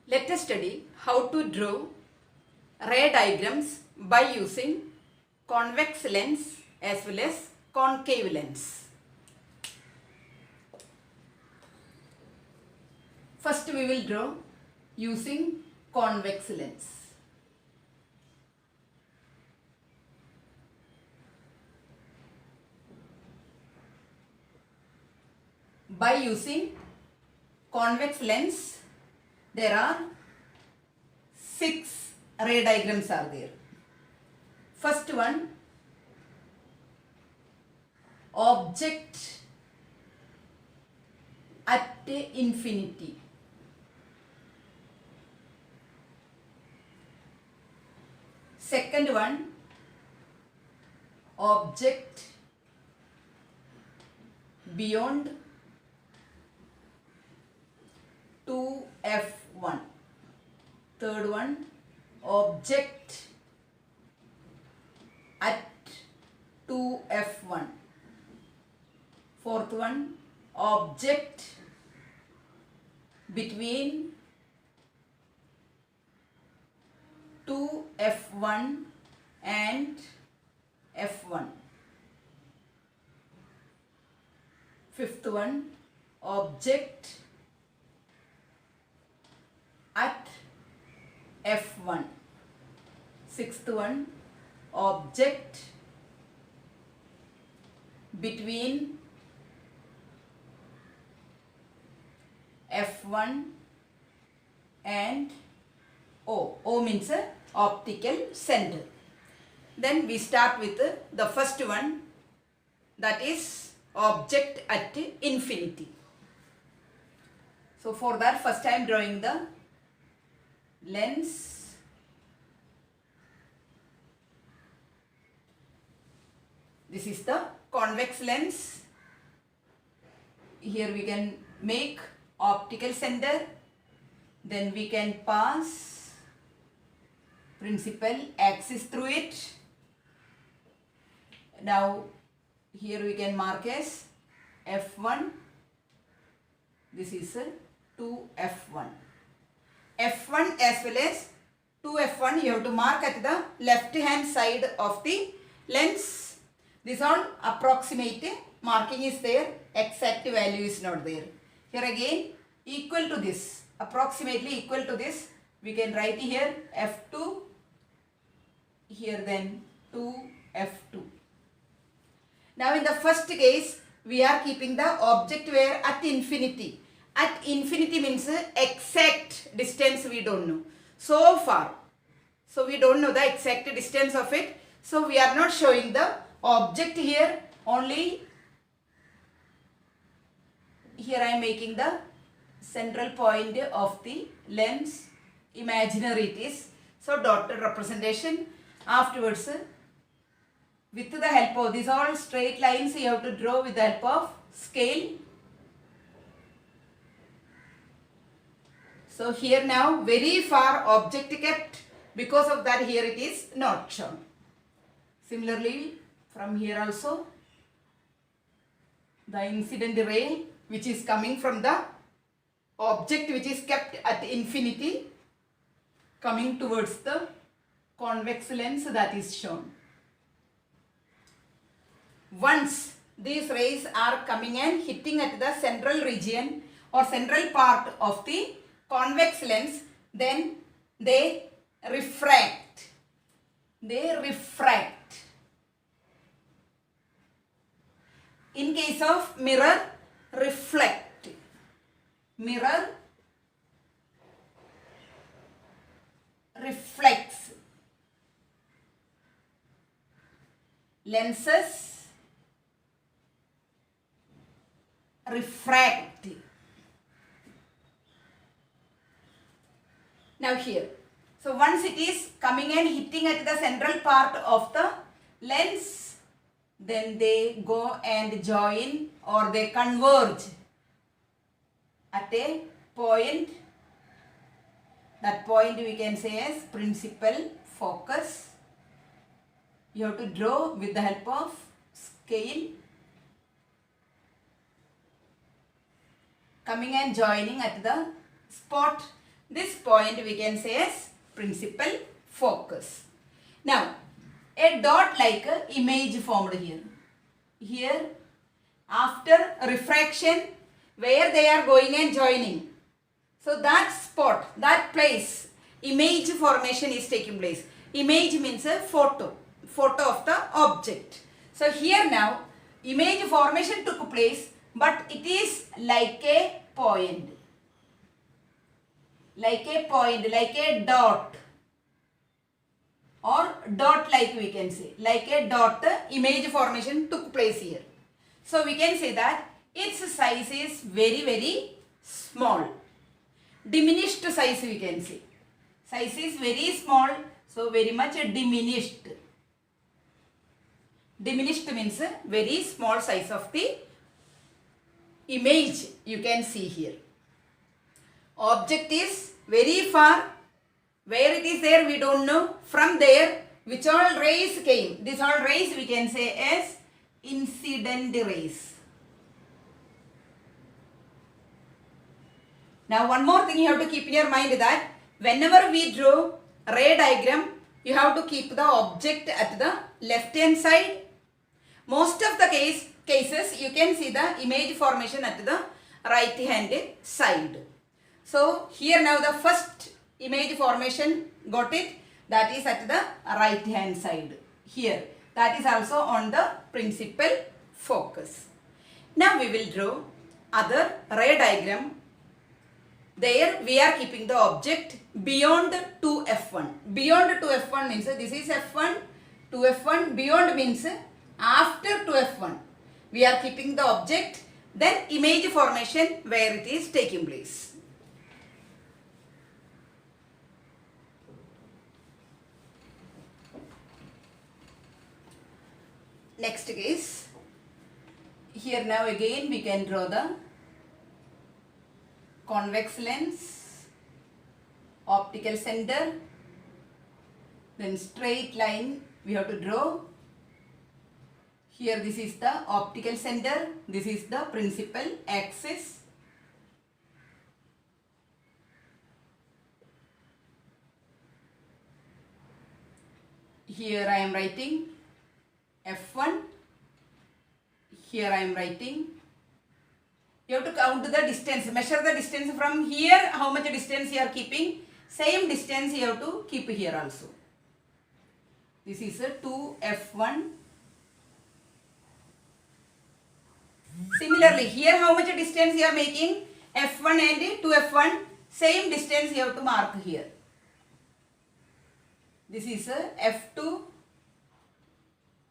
Let us study how to draw ray diagrams by using convex lens as well as concave lens. First we will draw using convex lens. By using convex lens, there are 6 ray diagrams are there. First one, object at infinity. Second one, object beyond 2f1. Third one, object at 2f1. Fourth one, object between 2f1 and f1. Fifth one, object at f1. Sixth one, object between f1 and O. O means optical center. Then we start with the first one, that is object at infinity. So for that, first I am drawing the lens. This is the convex lens. Here we can make optical center. Then we can pass principal axis through it. Now here we can mark as f1. This is 2f1. f1 as well as 2f1 you have to mark at the left hand side of the lens. This all approximate marking is there, exact value is not there. Here again equal to this, approximately equal to this, we can write here f2, here then 2f2. Now in the first case we are keeping the object where at infinity. At infinity means exact distance we don't know. So far. So we don't know the exact distance of it. So we are not showing the object here. Only here I am making the central point of the lens. Imaginary it is. So dotted representation. Afterwards, with the help of these all straight lines you have to draw with the help of scale. So here now very far object kept, because of that here it is not shown. Similarly from here also the incident ray which is coming from the object which is kept at infinity coming towards the convex lens, that is shown. Once these rays are coming and hitting at the central region or central part of the convex lens, then they refract. They refract. In case of mirror, reflect. Mirror reflects. Lenses refract. Now here, so once it is coming and hitting at the central part of the lens, then they go and join or they converge at a point. That point we can say as principal focus. You have to draw with the help of scale. Coming and joining at the spot This point we can say as principal focus. Now, a dot-like image formed here. Here, after refraction, where they are going and joining. So that spot, that place, image formation is taking place. Image means a photo of the object. So here now, image formation took place, but it is like a point. Like a dot, or dot like we can say, like a dot, image formation took place here. So we can say that its size is very, very small. Diminished size we can say. Size is very small, so very much diminished. Diminished means very small size of the image you can see here. Object is very far. Where it is there we don't know. From there which all rays came. This all rays we can say as incident rays. Now one more thing you have to keep in your mind that whenever we draw ray diagram, you have to keep the object at the left hand side. Most of the cases you can see the image formation at the right hand side. So here now the first image formation got it, that is at the right hand side here. That is also on the principal focus. Now we will draw other ray diagram. There we are keeping the object beyond 2f1. Beyond 2f1 means this is f1, 2f1. Beyond means after 2f1. We are keeping the object, then image formation where it is taking place. Next case, here now again we can draw the convex lens, optical center, then straight line we have to draw. Here this is the optical center, this is the principal axis. Here I am writing f1, here I am writing. You have to count the distance, measure the distance from here, how much distance you are keeping. Same distance you have to keep here also. This is a 2f1. Similarly, here how much distance you are making? f1 and 2f1, same distance you have to mark here. This is a f2.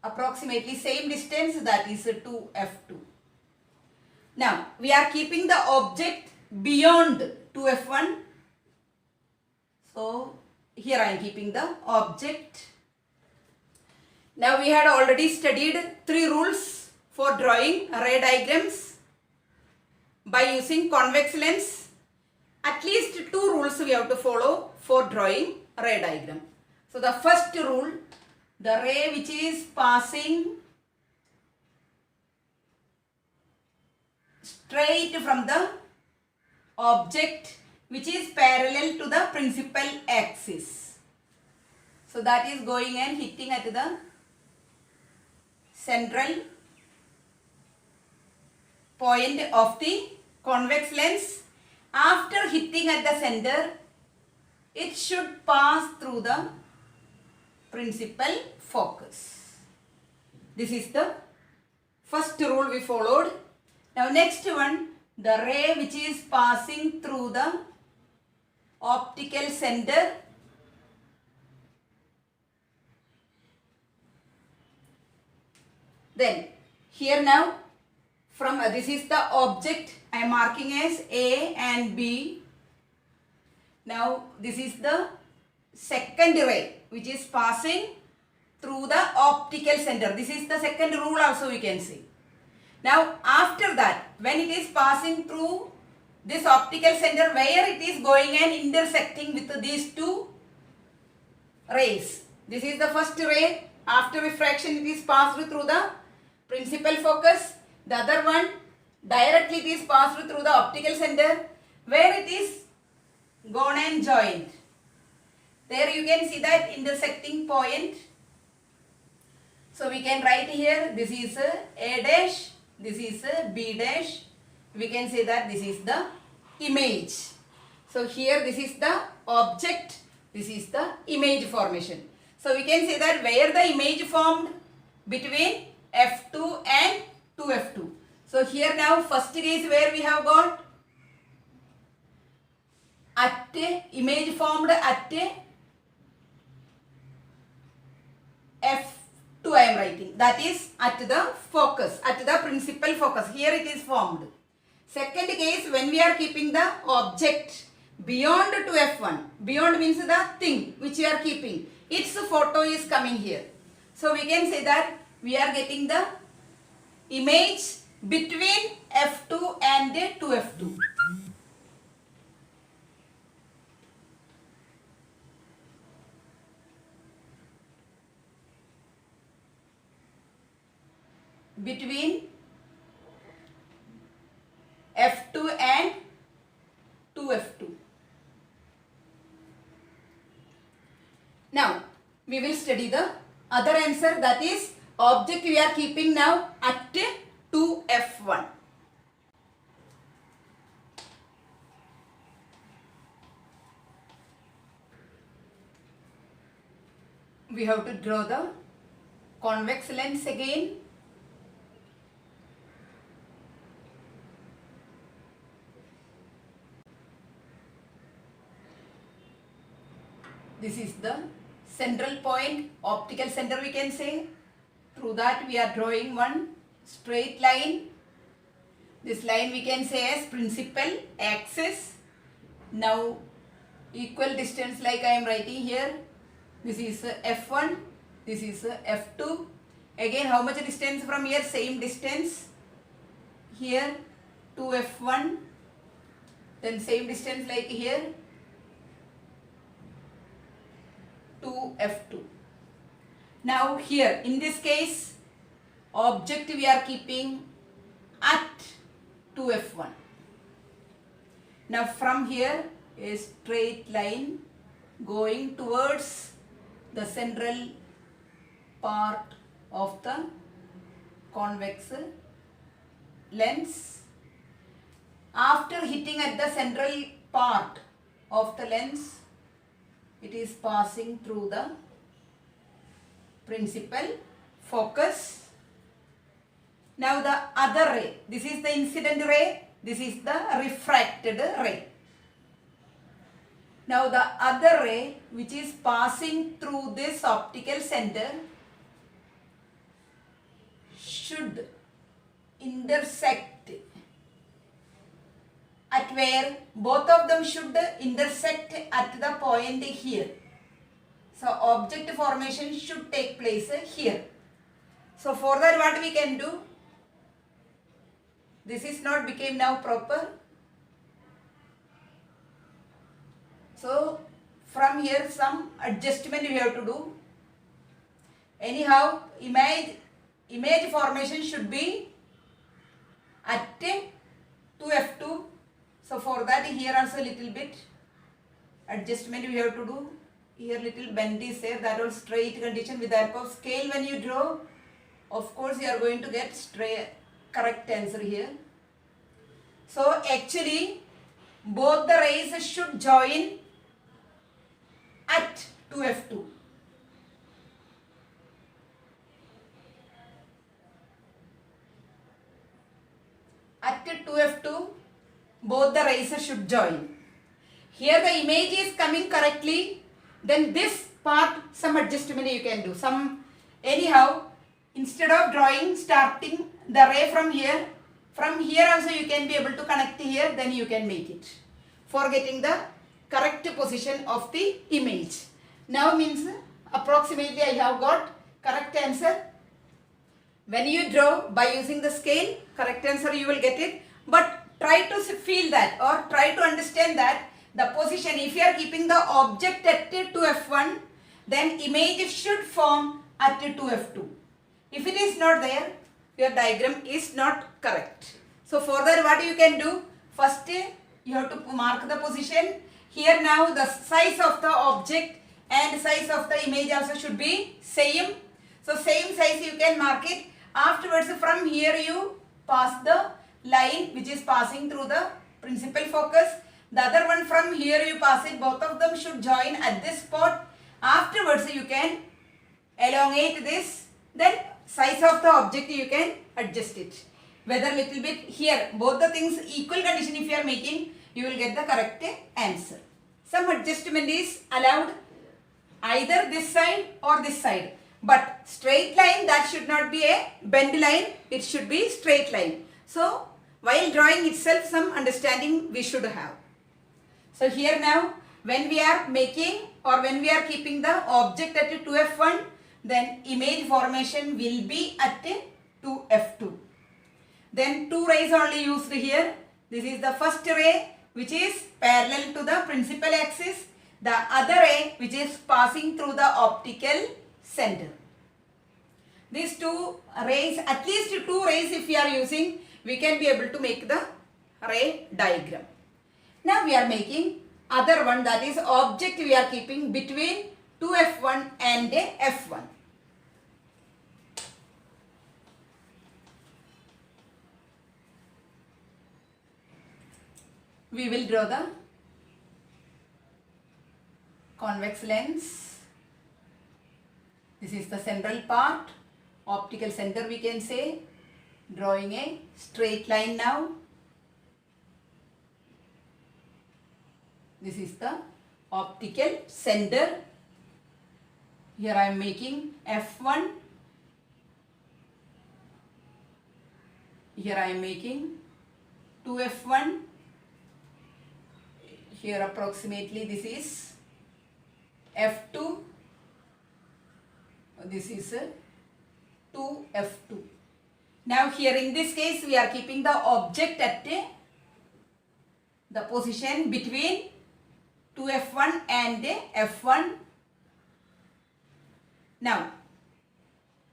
Approximately same distance, that is 2f2. Now we are keeping the object beyond 2f1. So here I am keeping the object. Now we had already studied 3 rules for drawing ray diagrams by using convex lens. At least 2 rules we have to follow for drawing ray diagram. So the first rule, the ray which is passing straight from the object which is parallel to the principal axis. So that is going and hitting at the central point of the convex lens. After hitting at the center, it should pass through the principal focus. This is the first rule we followed. Now next one, the ray which is passing through the optical center, then here now from this is the object I am marking as A and B. Now this is the second ray which is passing through the optical center. This is the second rule also we can see. Now after that, when it is passing through this optical center, where it is going and intersecting with these 2 rays. This is the first ray. After refraction it is passed through the principal focus. The other one directly it is passed through the optical center. Where it is gone and joined. There you can see that intersecting point. So we can write here, this is A dash, this is B dash. We can say that this is the image. So here this is the object, this is the image formation. So we can say that where the image formed between F2 and 2F2. So here now first case where we have got at image formed at F2 I am writing, that is at the focus, at the principal focus. Here it is formed. Second case, when we are keeping the object beyond to F1, beyond means the thing which we are keeping, its photo is coming here. So we can say that we are getting the image between F2 and 2F2. Between F2 and 2F2. Now we will study the other answer, that is object we are keeping now at 2F1. We have to draw the convex lens again. This is the central point, optical center we can say. Through that we are drawing one straight line. This line we can say as principal axis. Now equal distance like I am writing here. This is F1, this is F2. Again how much distance from here? Same distance. Here 2F1. Then same distance like here. 2F2. Now here in this case object we are keeping at 2F1. Now from here a straight line going towards the central part of the convex lens. After hitting at the central part of the lens, it is passing through the principal focus. Now the other ray, this is the incident ray, this is the refracted ray. Now the other ray which is passing through this optical center should intersect at where both of them should intersect at the point here. So object formation should take place here. So for that what we can do? This is not became now proper. So from here some adjustment we have to do. Anyhow image formation should be at 2F2. So for that here also little bit adjustment we have to do. Here little bend is there, that was straight condition. With the help of scale when you draw, of course you are going to get straight correct answer here. So actually both the rays should join at 2F2. At 2F2 both the rays should join. Here the image is coming correctly, then this part some adjustment you can do. Anyhow instead of drawing starting the ray from here also you can be able to connect here, then you can make it for getting the correct position of the image. Now means approximately I have got correct answer. When you draw by using the scale, correct answer you will get it. But try to feel that or try to understand that the position, if you are keeping the object at 2F1, then image should form at 2F2. If it is not there, your diagram is not correct. So for that what you can do? First you have to mark the position. here now the size of the object and size of the image also should be same. So same size you can mark it. Afterwards from here you pass the line which is passing through the principal focus. The other one from here you pass it. Both of them should join at this spot. Afterwards you can elongate this. Then size of the object you can adjust it. Whether little bit here, both the things equal condition if you are making, you will get the correct answer. Some adjustment is allowed either this side or this side. But straight line, that should not be a bend line, it should be straight line. So while drawing itself, some understanding we should have. So here now, when we are making or when we are keeping the object at 2f1, then image formation will be at 2f2. Then two rays only used here. This is the first ray which is parallel to the principal axis. The other ray which is passing through the optical center. These two rays, at least two rays if we are using, we can be able to make the ray diagram. Now we are making other one, that is object we are keeping between 2f1 and f1. We will draw the convex lens. This is the central part, optical center we can say. Drawing a straight line now. This is the optical center. Here I am making f1. Here I am making 2f1. Here approximately this is f2. This is 2f2. Now here in this case we are keeping the object at the position between 2f1 and f1. Now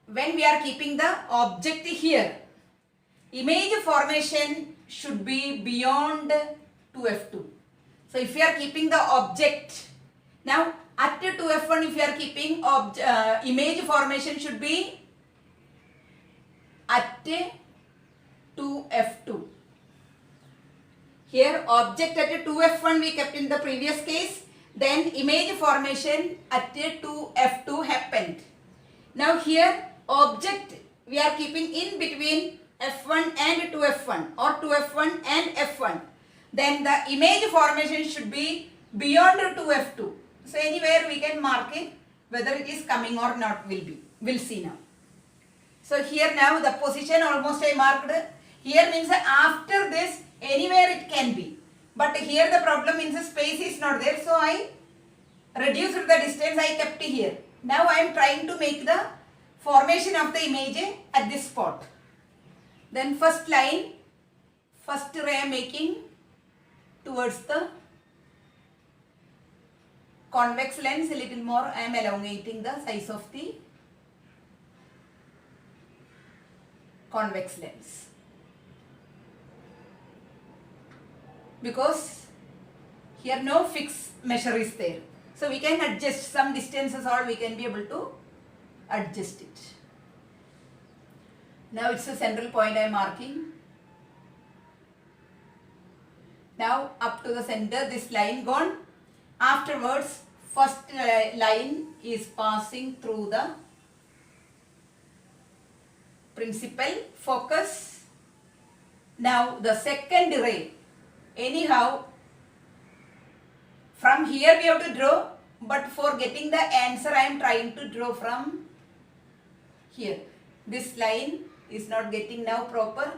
when we are keeping the object here, image formation should be beyond 2f2. So if you are keeping the object, now at 2f1 if you are keeping image formation should be at 2f2. Here object at 2f1 we kept in the previous case, then image formation at 2f2 happened. Now here object we are keeping in between f1 and 2f1 or 2f1 and f1. Then the image formation should be beyond 2f2. So anywhere we can mark it, whether it is coming or not we'll see now. So here now the position almost I marked. Here means after this anywhere it can be. But here the problem means the space is not there. So I reduced the distance, I kept it here. Now I am trying to make the formation of the image at this spot. Then first line, first ray I am making towards the convex lens a little more. I am elongating the size of the convex lens. Because here no fixed measure is there. So we can adjust some distances or we can be able to adjust it. Now it's the central point I am marking. Now up to the center this line gone. Afterwards first line is passing through the principal focus. Now the second ray, anyhow from here we have to draw, but for getting the answer I am trying to draw from here. This line is not getting now proper.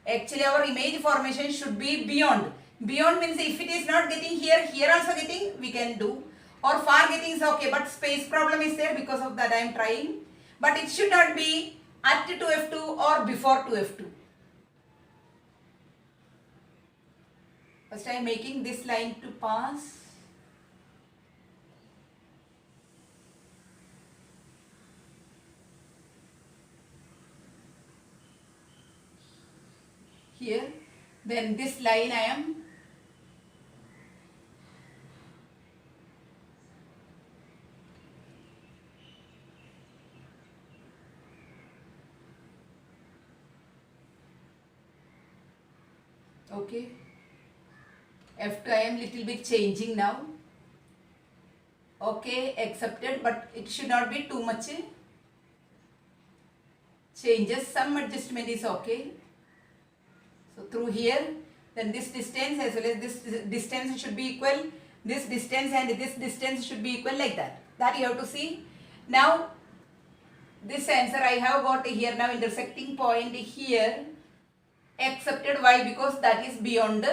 Actually our image formation should be beyond. Beyond means if it is not getting here, here also getting we can do, or far getting is okay, but space problem is there, because of that I am trying. But it should not be at 2f2 or before 2f2. First I am making this line to pass. Here, then this line I am Okay, F2 I am little bit changing now. Okay, accepted, but it should not be too much changes. Some adjustment is okay. So through here, then this distance as well as this distance should be equal. This distance and this distance should be equal, like that. That you have to see. Now this answer I have got here now, intersecting point here, accepted. Why? Because that is beyond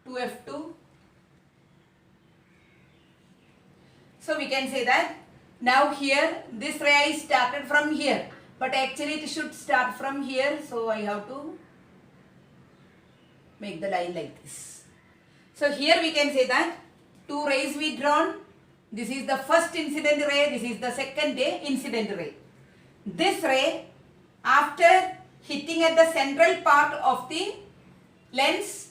2F2. So we can say that now here this ray is started from here, but actually it should start from here. So I have to make the line like this. So here we can say that two rays we drawn. This is the first incident ray, this is the second incident ray. This ray, after hitting at the central part of the lens,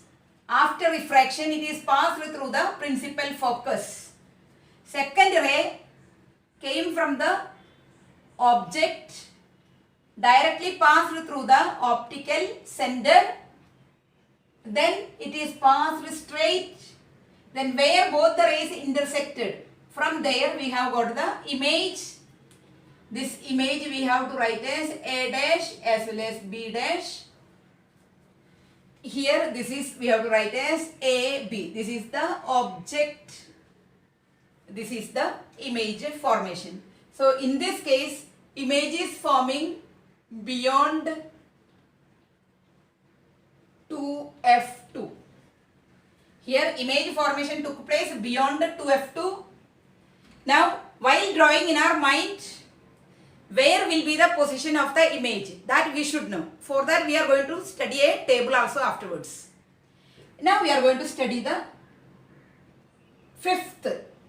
after refraction it is passed through the principal focus. Second ray came from the object, directly passed through the optical center, then it is passed straight, then where both the rays intersected, from there we have got the image. This image we have to write as A dash as well as B dash. Here this is we have to write as AB. This is the object. This is the image formation. So in this case, image is forming beyond 2F2. Here image formation took place beyond 2F2. Now while drawing in our mind, where will be the position of the image? That we should know. For that we are going to study a table also afterwards. Now we are going to study the fifth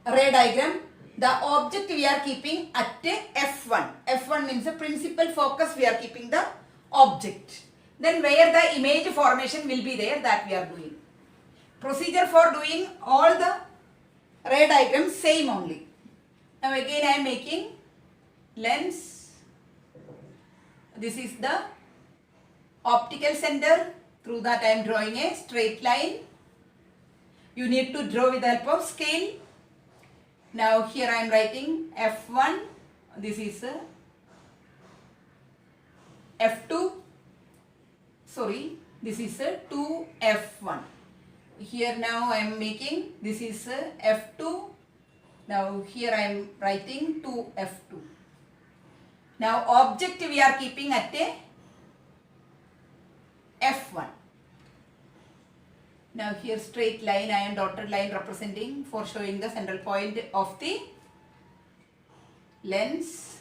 ray diagram. The object we are keeping at F1. F1 means the principal focus, we are keeping the object. Then where the image formation will be there, that we are doing. Procedure for doing all the ray diagrams same only. Now again I am making lens. This is the optical center. Through that I am drawing a straight line. You need to draw with the help of scale. Now here I am writing F1. This is F2. Sorry, this is 2F1. Here now I am making, this is F2. Now here I am writing 2F2. Now object we are keeping at a F1. Now here straight line, I am dotted line representing for showing the central point of the lens.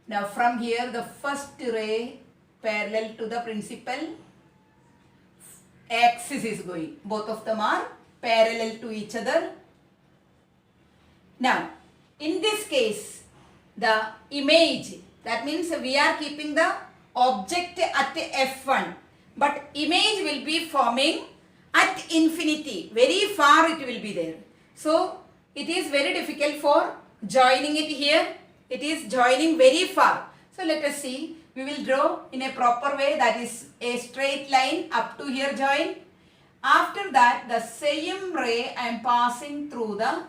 Now from here the first ray parallel to the principal axis is going. Both of them are parallel to each other. Now in this case the image, that means we are keeping the object at F1, but image will be forming at infinity, very far it will be there. So it is very difficult for joining it here. It is joining very far. So let us see. We will draw in a proper way, that is a straight line up to here join. After that the same ray I am passing through the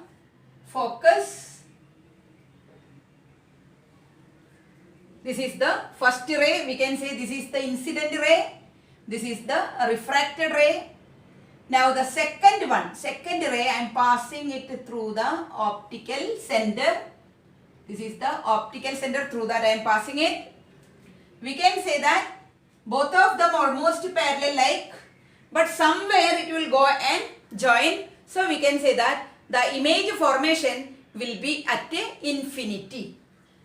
focus. This is the first ray. We can say this is the incident ray. This is the refracted ray. Now the second ray I am passing it through the optical center. This is the optical center, through that I am passing it. We can say that both of them almost parallel like, but somewhere it will go and join. So we can say that the image formation will be at infinity.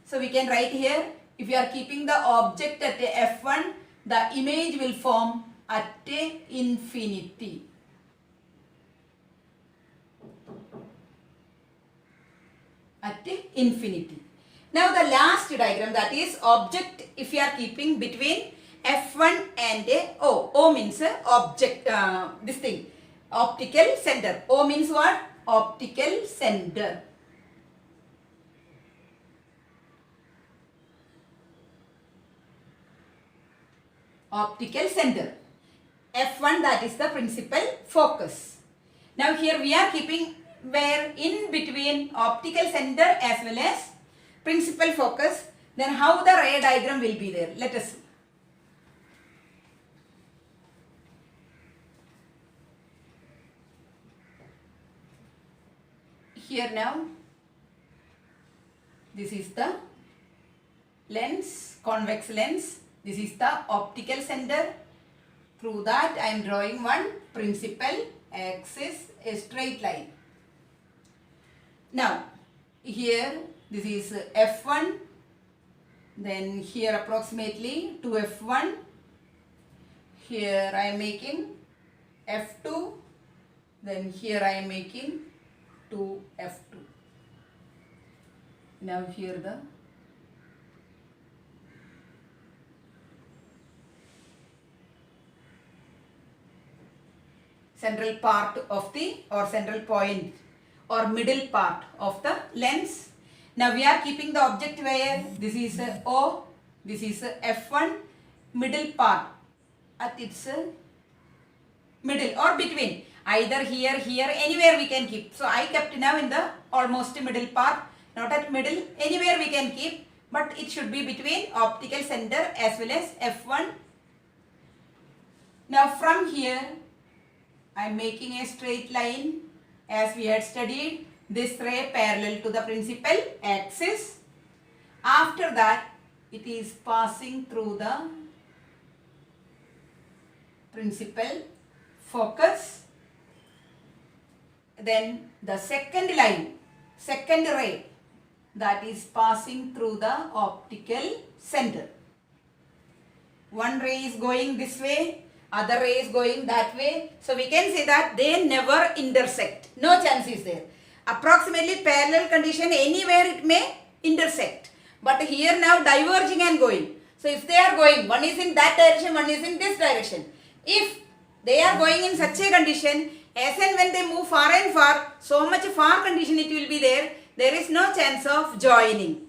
So we can write here, if you are keeping the object at F1, the image will form at infinity. At infinity. Now the last diagram, that is object, if you are keeping between F1 and O. O means object, this thing, optical center. O means what? Optical center. Optical center. F1, that is the principal focus. Now here we are keeping where in between optical center as well as principal focus. Then how the ray diagram will be there? Let us see. Here now, this is the lens, convex lens. This is the optical center. Through that I am drawing one principal axis, a straight line. Now here this is F1, then here approximately 2F1, here I am making F2, then here I am making 2F2. Now here the central part of the or central point or middle part of the lens. Now we are keeping the object where this is O, this is F1, middle part at its middle or between, either here, anywhere we can keep. So I kept now in the almost middle part, not at middle, anywhere we can keep, but it should be between optical center as well as F1. Now from here I am making a straight line as we had studied, this ray parallel to the principal axis. After that it is passing through the principal focus. Then the second line, second ray, that is passing through the optical center. One ray is going this way, other ray is going that way. So we can say that they never intersect. No chance is there. Approximately parallel condition, anywhere it may intersect. But here now diverging and going. So if they are going, one is in that direction, one is in this direction. If they are going in such a condition, as and when they move far and far, so much far condition it will be there. There is no chance of joining.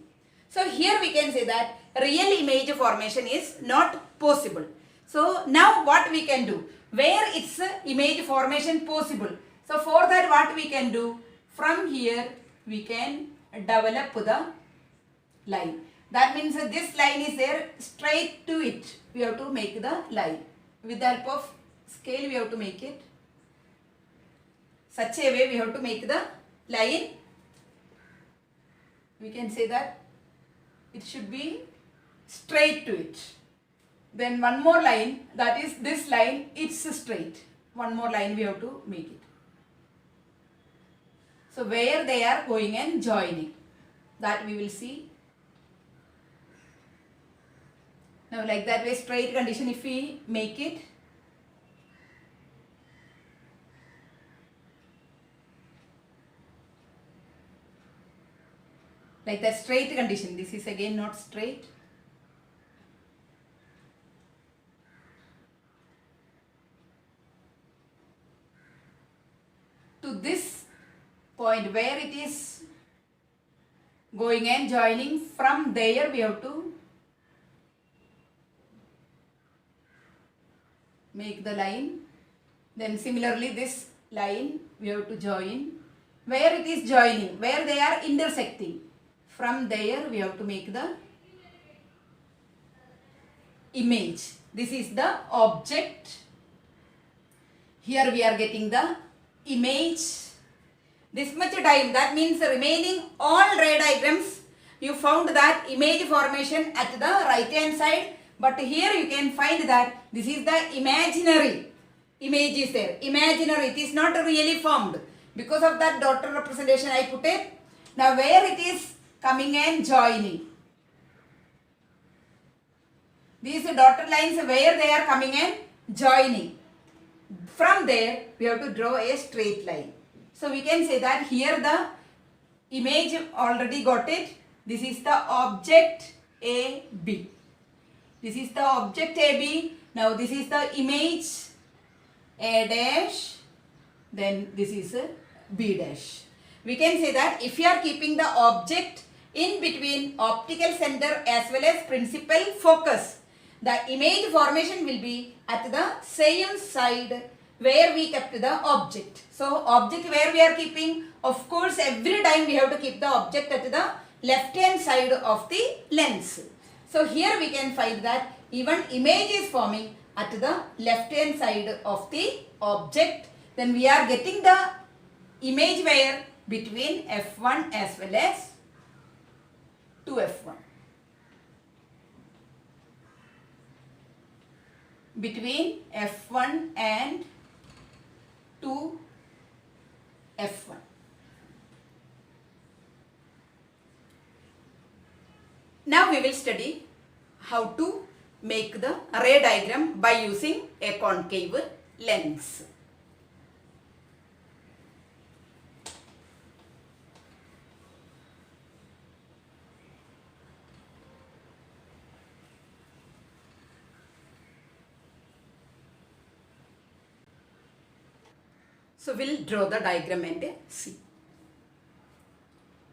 So here we can say that real image formation is not possible. So now what we can do? Where it's image formation possible? So for that what we can do? From here we can develop the line. That means this line is there, straight to it we have to make the line. With the help of scale we have to make it. Such a way we have to make the line. We can say that it should be straight to it. Then one more line, that is this line, it's straight. One more line we have to make it. So where they are going and joining, that we will see. Now like that way, straight condition if we make it. Like that straight condition, this is again not straight. To this point where it is going and joining, from there we have to make the line. Then similarly this line we have to join. Where it is joining, where they are intersecting, from there we have to make the image. This is the object. Here we are getting the image. This much time, that means remaining all ray diagrams you found that image formation at the right hand side, but here you can find that this is the imaginary image is there. Imaginary, it is not really formed. Because of that dotted representation I put it. Now where it is coming and joining. These dotted lines where they are coming and joining. From there we have to draw a straight line. So we can say that here the image already got it. This is the object AB. This is the object AB. Now this is the image A dash. Then this is B dash. We can say that if you are keeping the object in between optical center as well as principal focus, the image formation will be at the same side where we kept the object. So object where we are keeping, of course every time we have to keep the object at the left hand side of the lens. So here we can find that even image is forming at the left hand side of the object. Then we are getting the image where between f1 as well as 2f1. Between f1 and 2f1. Now we will study how to make the ray diagram by using a concave lens. So we'll draw the diagram and see.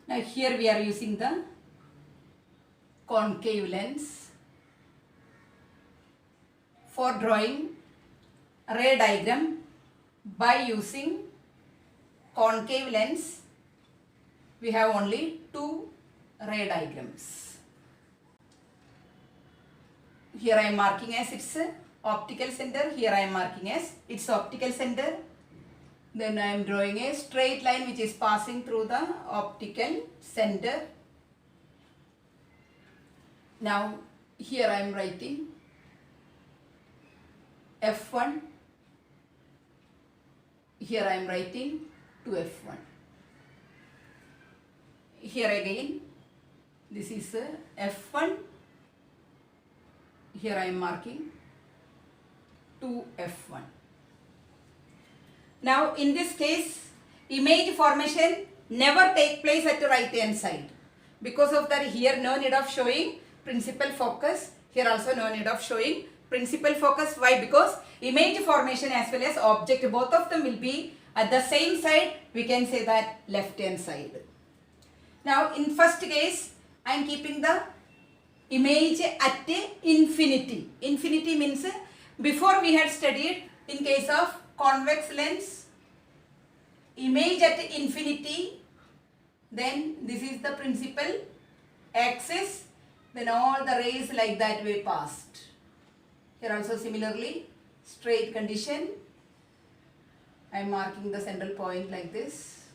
Now here we are using the concave lens for drawing ray diagram by using concave lens. We have only two ray diagrams. Here I am marking as its optical center. Here I am marking as its optical center. Then I am drawing a straight line which is passing through the optical center. Now here I am writing f1. Here I am writing 2f1. Here again this is f1. Here I am marking 2f1. Now in this case image formation never take place at the right hand side. Because of that here no need of showing principal focus. Here also no need of showing principal focus. Why? Because image formation as well as object, both of them will be at the same side. We can say that left hand side. Now in first case I am keeping the image at infinity. Infinity means before we had studied in case of convex lens, image at infinity, then this is the principal axis, then all the rays like that way passed. Here also similarly straight condition. I am marking the central point like this.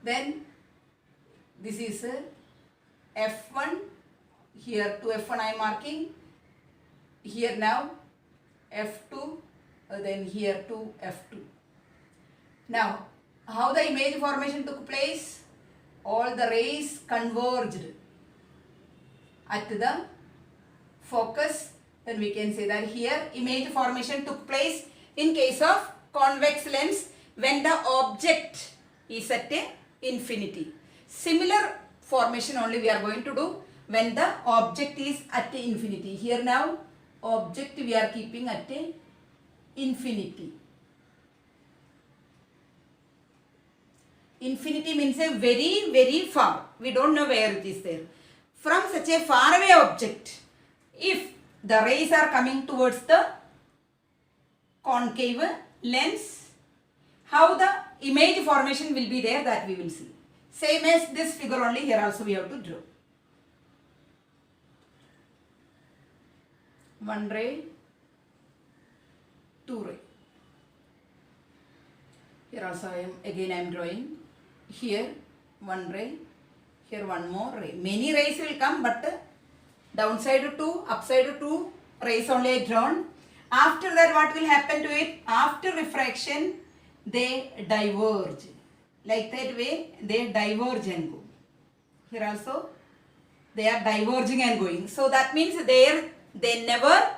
Then this is f1. Here to f1 I am marking. Here now f2. Then here to f2. Now how the image formation took place? All the rays converged at the focus. Then we can say that here image formation took place in case of convex lens when the object is at infinity. Similar formation only we are going to do when the object is at infinity. Here now object we are keeping at infinity. Infinity means a very, very far. We don't know where it is there. From such a far away object, if the rays are coming towards the concave lens, how the image formation will be there, that we will see. Same as this figure only, here also we have to draw. One ray, two ray. Here also I am drawing. Here one ray, here one more ray. Many rays will come, but downside 2, upside 2 rays only drawn. After that what will happen to it? After refraction they diverge. Like that way they diverge and go. Here also they are diverging and going. So that means they never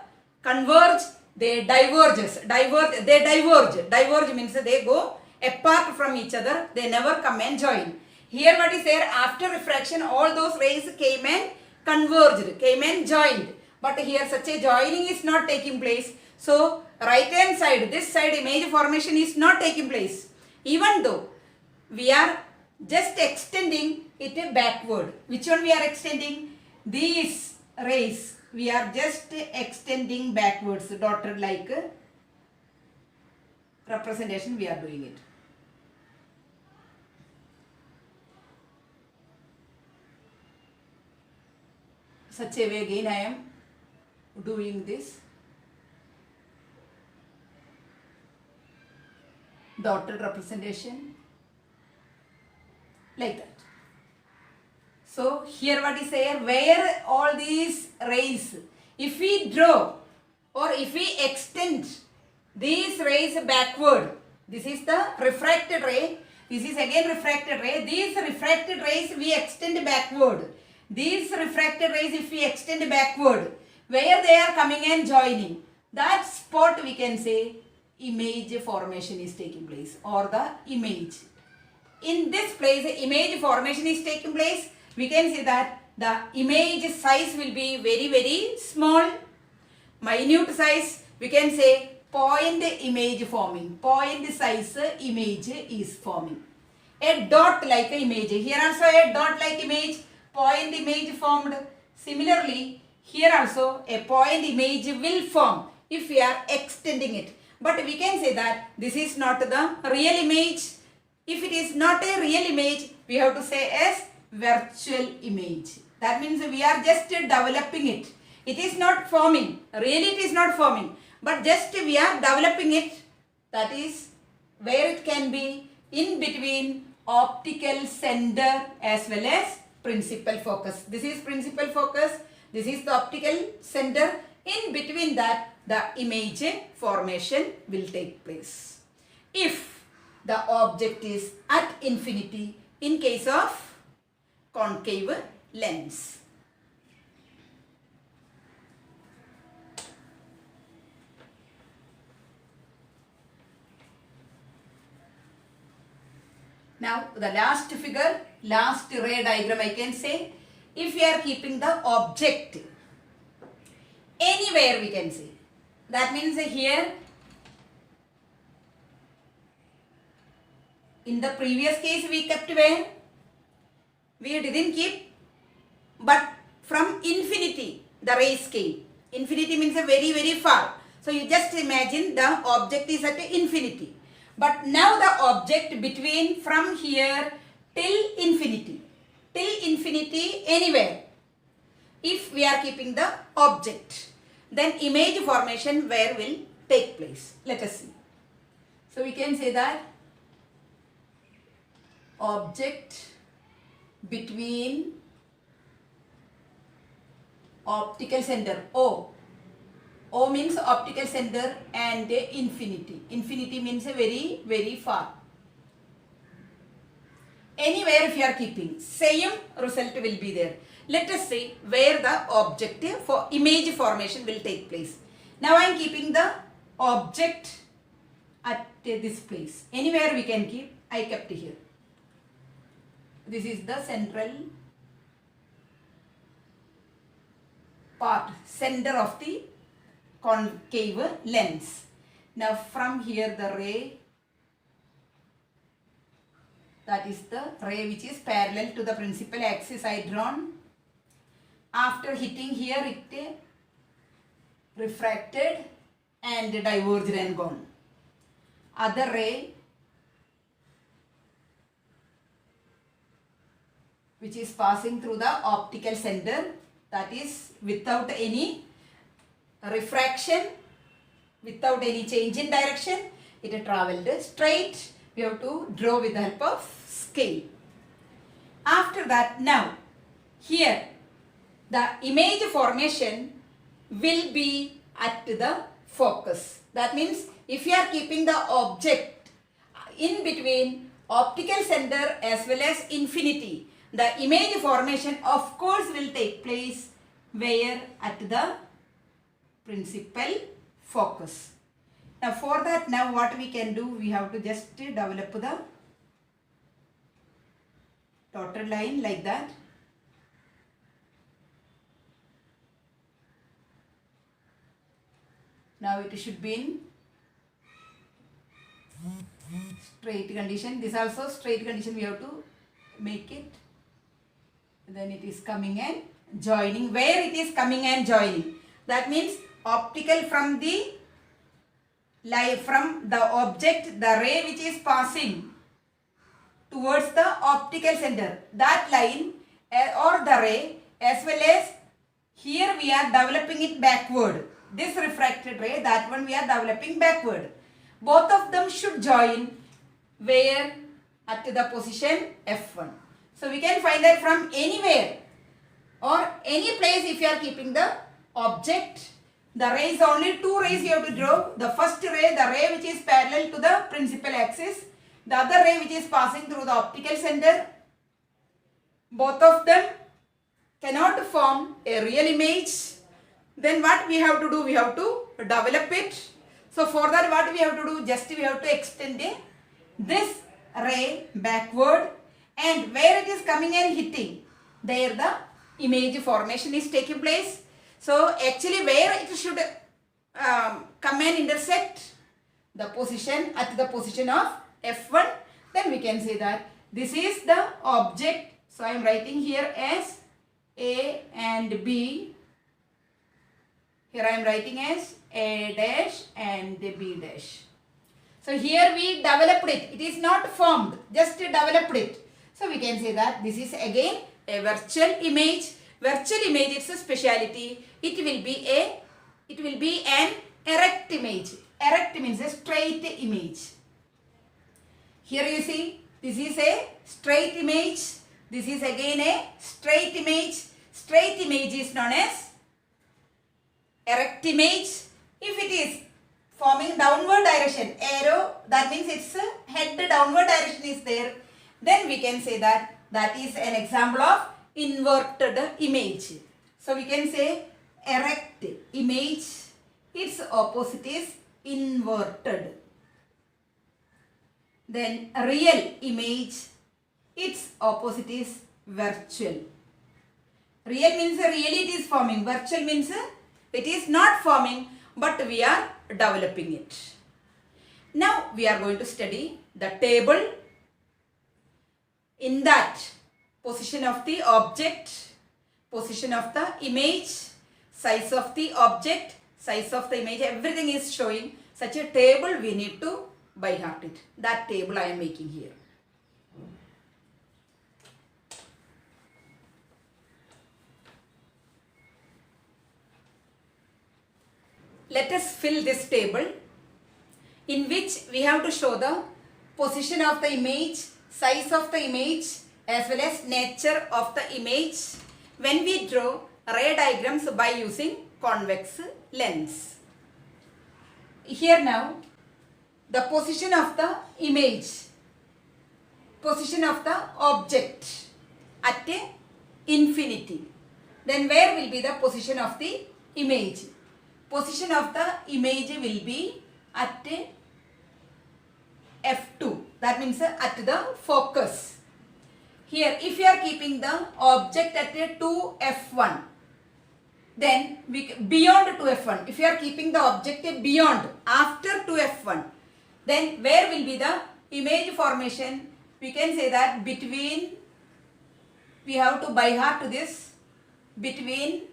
converge, they diverges. They diverge. Diverge means they go apart from each other. They never come and join. Here what is there? After refraction all those rays came and converged, came and joined. But here such a joining is not taking place. So right hand side, this side image formation is not taking place. Even though we are just extending it backward. Which one we are extending? These rays we are just extending backwards, dotted like representation we are doing it. Such a way again I am doing this dotted representation like that. So here what is there, where all these rays, if we draw or if we extend these rays backward, this is the refracted ray, this is again refracted ray, these refracted rays we extend backward, these refracted rays if we extend backward, where they are coming and joining, that spot we can say image formation is taking place, or the image. In this place image formation is taking place. We can say that the image size will be very, very small, minute size. We can say point image forming, point size image is forming. A dot like image, here also a dot like image, point image formed. Similarly, here also a point image will form if we are extending it. But we can say that this is not the real image. If it is not a real image, we have to say as virtual image. That means we are just developing it. It is not forming. Really it is not forming. But just we are developing it. That is where it can be in between optical center as well as principal focus. This is principal focus. This is the optical center. In between that, the image formation will take place. If the object is at infinity in case of concave lens. Now the last figure, last ray diagram I can say, if we are keeping the object anywhere we can say, that means here in the previous case we kept where? We didn't keep, but from infinity the rays came. Infinity means a very, very far. So you just imagine the object is at infinity. But now the object between from here till infinity anywhere, if we are keeping the object, then image formation where will take place. Let us see. So we can say that object between optical center O. O means optical center and infinity. Infinity means a very, very far. Anywhere if you are keeping, same result will be there. Let us see where the object for image formation will take place. Now I am keeping the object at this place. Anywhere we can keep, I kept here. This is the central part, center of the concave lens. Now from here the ray, that is the ray which is parallel to the principal axis I drawn. After hitting here it refracted and diverged and gone. Other ray which is passing through the optical center, that is without any refraction, without any change in direction, it traveled straight. We have to draw with the help of scale. After that, now here the image formation will be at the focus. That means if you are keeping the object in between optical center as well as infinity, the image formation of course will take place where? At the principal focus. Now for that, now what we can do, we have to just develop the dotted line like that. Now it should be in straight condition. This also straight condition we have to make it. Then it is coming and joining, where it is coming and joining. That means optical from the light, from the object, the ray which is passing towards the optical center, that line or the ray, as well as here we are developing it backward. This refracted ray, that one we are developing backward. Both of them should join where? At the position F1. So we can find that from anywhere or any place. If you are keeping the object, the rays, only two rays you have to draw. The first ray, the ray which is parallel to the principal axis. The other ray which is passing through the optical center. Both of them cannot form a real image. Then what we have to do? We have to develop it. So for that, what we have to do? Just we have to extend this ray backward, and where it is coming and hitting, there the image formation is taking place. So actually where it should come and intersect? The position, at the position of F1. Then we can say that this is the object. So I am writing here as A and B. Here I am writing as A dash and B dash. So here we developed it. It is not formed, just developed it. So we can say that this is again a virtual image. Virtual image, it's a speciality. It will be an erect image. Erect means a straight image. Here you see, this is a straight image. This is again a straight image. Straight image is known as erect image. If it is forming downward direction, arrow, that means its head downward direction is there, then we can say that that is an example of inverted image. So we can say erect image, its opposite is inverted. Then real image, its opposite is virtual. Real means really it is forming. Virtual means it is not forming, but we are developing it. Now we are going to study the table. In that, position of the object, position of the image, size of the object, size of the image, everything is showing. Such a table we need to by heart it. That table I am making here. Let us fill this table, in which we have to show the position of the image, size of the image, as well as nature of the image when we draw ray diagrams by using convex lens. Here now, the position of the image, position of the object at infinity. Then where will be the position of the image? Position of the image will be at F2. That means at the focus. Here, if you are keeping the object at 2F1, then beyond 2F1, if you are keeping the object beyond, after 2F1, then where will be the image formation? We can say that between, we have to by heart this, between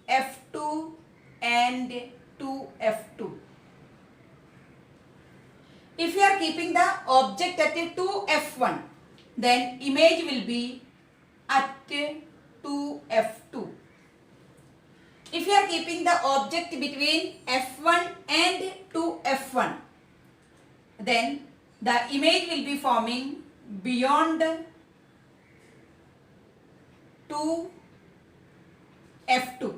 F2 and 2F2. If you are keeping the object at 2F1, then image will be at 2F2. If you are keeping the object between F1 and 2F1, then the image will be forming beyond 2F2.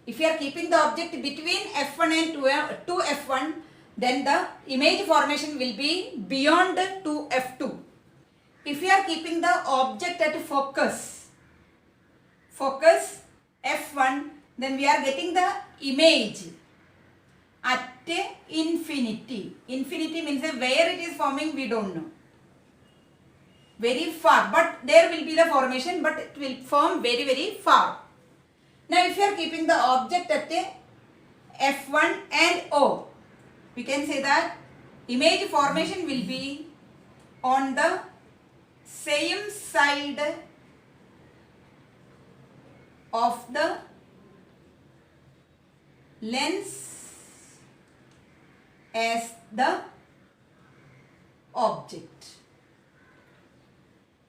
If you are keeping the object between F1 and 2F1, then the image formation will be beyond 2F2. If you are keeping the object at focus F1, then we are getting the image at infinity. Infinity means where it is forming we don't know. Very far, but there will be the formation, but it will form very, very far. Now if you are keeping the object at F1 and O, we can say that image formation will be on the same side of the lens as the object.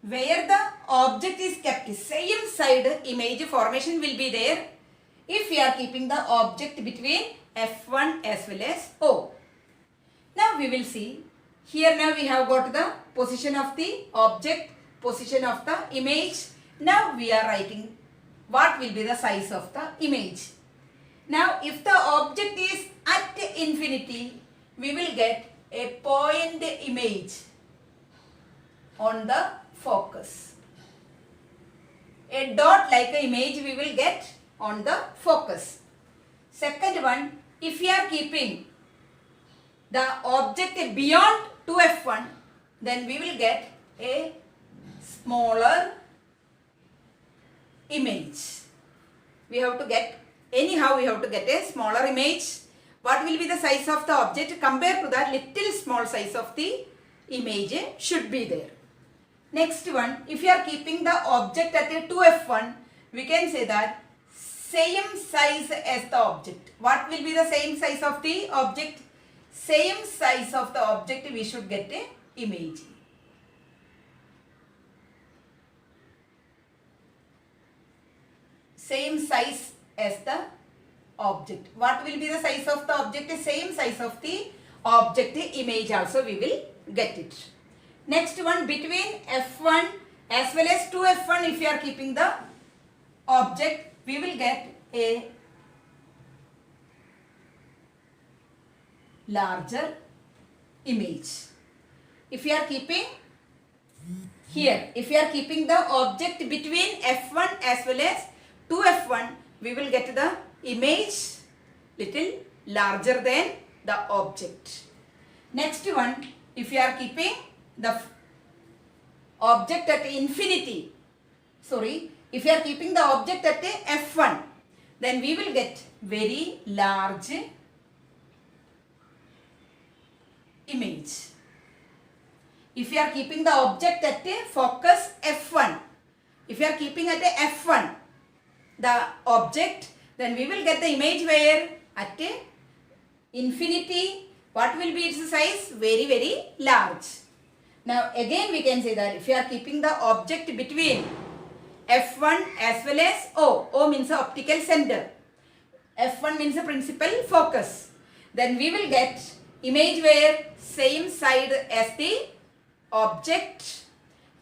Where the object is kept, same side image formation will be there if we are keeping the object between F1 as well as O. Now we will see, here now we have got the position of the object, position of the image. Now we are writing what will be the size of the image. Now if the object is at infinity, we will get a point image on the focus. A dot like a image we will get on the focus. Second one, if we are keeping the object beyond 2f1, then we will get a smaller image. We have to get, anyhow we have to get a smaller image. What will be the size of the object? Compared to that, little small size of the image should be there. Next one, if you are keeping the object at a 2f1, we can say that same size as the object. What will be the same size of the object? Same size of the object we should get a image. Same size as the object. What will be the size of the object? Same size of the object image also we will get it. Next one, between f1 as well as 2f1, if you are keeping the object, we will get a larger image. If you are keeping here, if you are keeping the object between f1 as well as 2f1, we will get the image little larger than the object. Next one, if you are keeping the object at infinity, if you are keeping the object at f1, then we will get very large image. If you are keeping the object at a focus f1, if you are keeping at a f1 the object, then we will get the image where at a infinity, what will be its size? Very, very large. Now again we can say that if you are keeping the object between f1 as well as O means the optical center, f1 means the principal focus, then we will get image where same side as the object.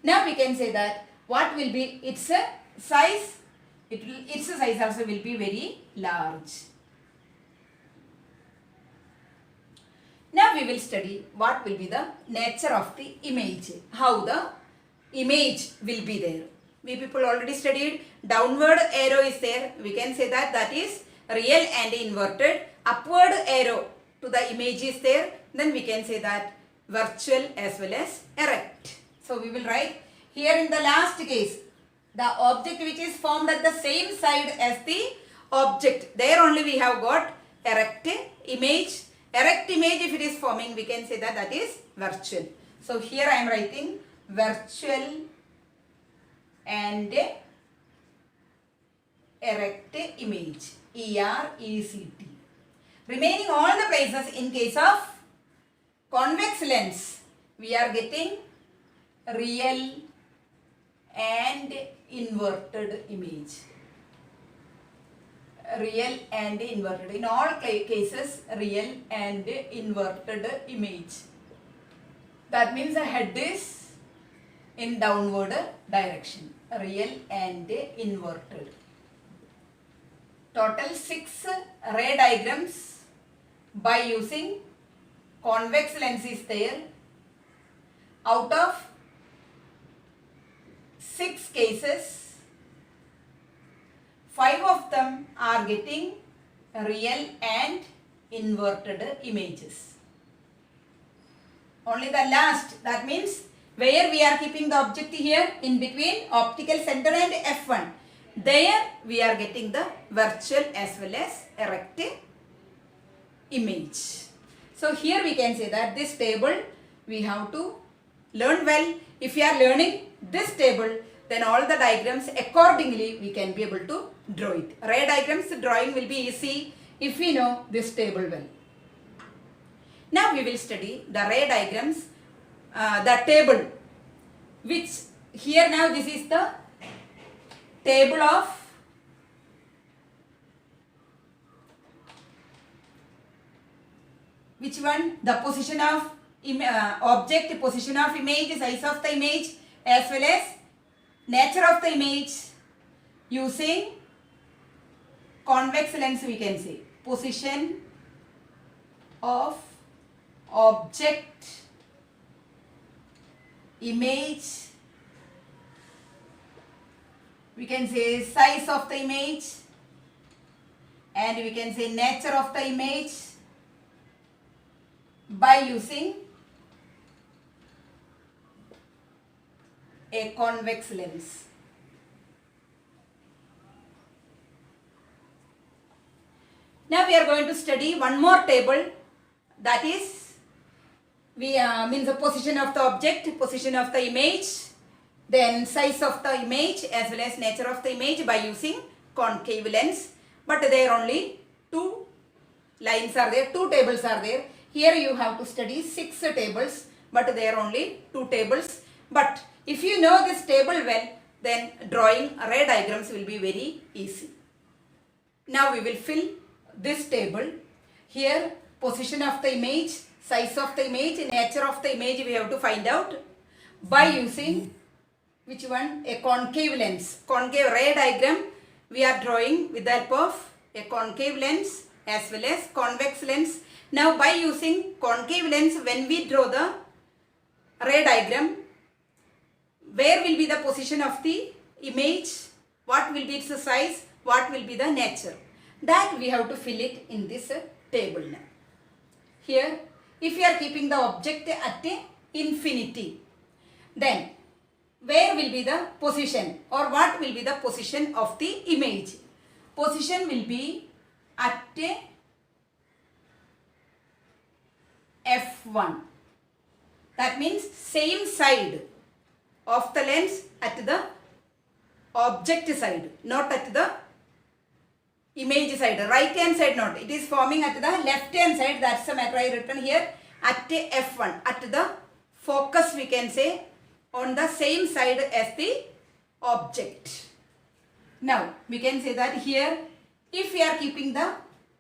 Now we can say that what will be its size? Its size also will be very large. Now we will study what will be the nature of the image, how the image will be there. We people already studied downward arrow is there. We can say that that is real and inverted. Upward arrow to the image is there. Then we can say that virtual as well as erect. So we will write here in the last case, the object which is formed at the same side as the object, there only we have got erect image. Erect image, if it is forming, we can say that that is virtual. So here I am writing virtual and erect image, ERECT. Remaining all the places in case of convex lens, we are getting real and inverted image. Real and inverted. In all cases, real and inverted image. That means the head is in downward direction. Real and inverted. Total 6 ray diagrams by using convex lens is there. Out of 6 cases, 5 of them are getting real and inverted images. Only the last, that means where we are keeping the object here in between optical center and f1, there we are getting the virtual as well as erect image. So here we can say that this table we have to learn well. If you are learning this table, then all the diagrams accordingly we can be able to draw it. Ray diagrams drawing will be easy if we know this table well. Now we will study the ray diagrams, the table, which here now this is the table of which one? The position of object, position of image, size of the image, as well as nature of the image using convex lens, we can say. Position of object, image, we can say size of the image, and we can say nature of the image by using a convex lens. Now we are going to study one more table, that is means the position of the object, position of the image, then size of the image as well as nature of the image by using concave lens. But there are only two lines are there, two tables are there. Here you have to study 6 tables, but there are only 2 tables. But if you know this table well, then drawing ray diagrams will be very easy. Now we will fill this table. Here position of the image, size of the image, nature of the image we have to find out by using which one? A concave lens. Concave ray diagram we are drawing with the help of a concave lens as well as convex lens. Now by using concave lens, when we draw the ray diagram, where will be the position of the image, what will be its size, what will be the nature, that we have to fill it in this table now. Here if we are keeping the object at infinity, then where will be the position or what will be the position of the image? Position will be at F1. That means same side of the lens at the object side, not at the image side. Right hand side not. It is forming at the left hand side. That's the matter I written here. At F1. At the focus we can say on the same side as the object. Now we can say that here if we are keeping the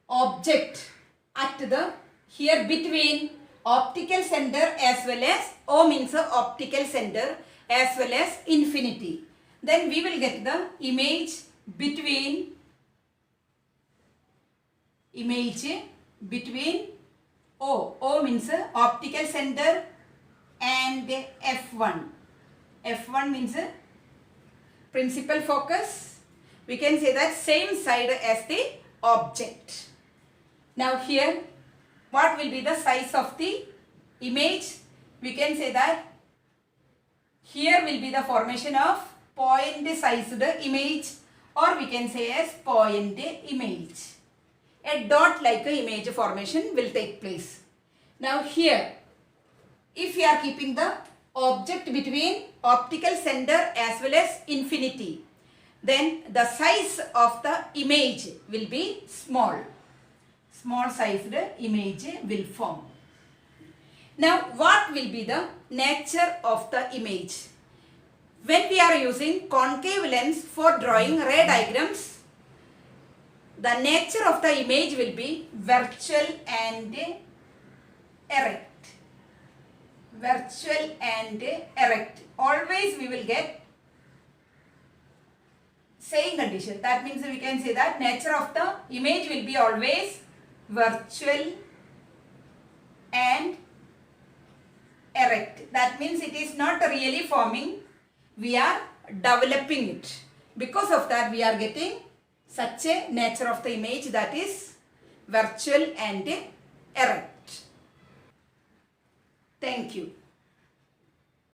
object at the here between optical center as well as O means optical center as well as infinity, then we will get the image between O means optical center and F1. F1 means principal focus. We can say that same side as the object. Now here what will be the size of the image? We can say that here will be the formation of point sized image, or we can say as point image. A dot like a image formation will take place. Now here if we are keeping the object between optical center as well as infinity, then the size of the image will be small. Small sized image will form. Now what will be the nature of the image? When we are using concave lens for drawing ray diagrams, the nature of the image will be virtual and erect. Virtual and erect. Always we will get same condition. That means we can say that nature of the image will be always virtual and erect. That means it is not really forming, we are developing it. Because of that we are getting such a nature of the image, that is virtual and erect. Thank you.